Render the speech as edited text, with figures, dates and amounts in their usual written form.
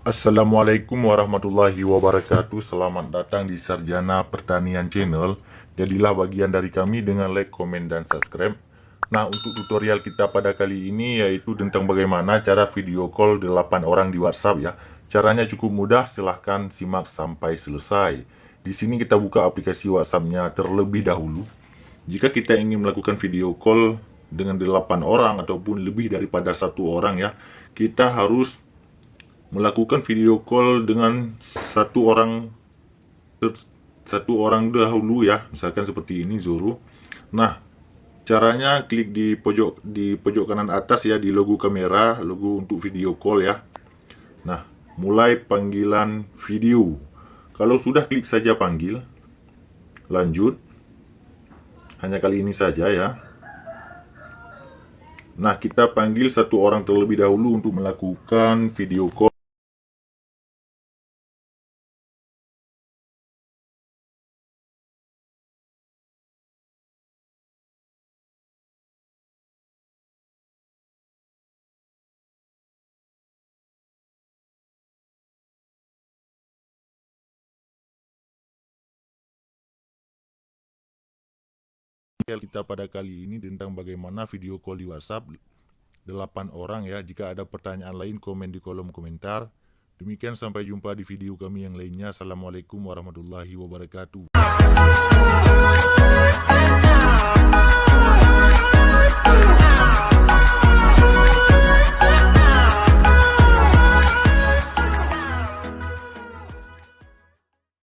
Assalamualaikum warahmatullahi wabarakatuh. Selamat datang di Sarjana Pertanian Channel. Jadilah bagian dari kami dengan like, komen, dan subscribe. Nah, untuk tutorial kita pada kali ini yaitu tentang bagaimana cara video call 8 orang di WhatsApp ya. Caranya cukup mudah, silahkan simak sampai selesai. Di sini kita buka aplikasi WhatsApp-nya terlebih dahulu. Jika kita ingin melakukan video call dengan 8 orang ataupun lebih daripada satu orang ya, kita harus melakukan video call dengan satu orang dahulu ya, misalkan seperti ini, Zoro. Nah, caranya klik di pojok kanan atas ya, di logo kamera, logo untuk video call ya. Nah, mulai panggilan video. Kalau sudah, klik saja panggil, lanjut, hanya kali ini saja ya. Nah, kita panggil satu orang terlebih dahulu untuk melakukan video call. Kita pada kali ini tentang bagaimana video call di WhatsApp 8 orang ya. Jika ada pertanyaan lain, komen di kolom komentar. Demikian, sampai jumpa di video kami yang lainnya. Assalamualaikum warahmatullahi wabarakatuh.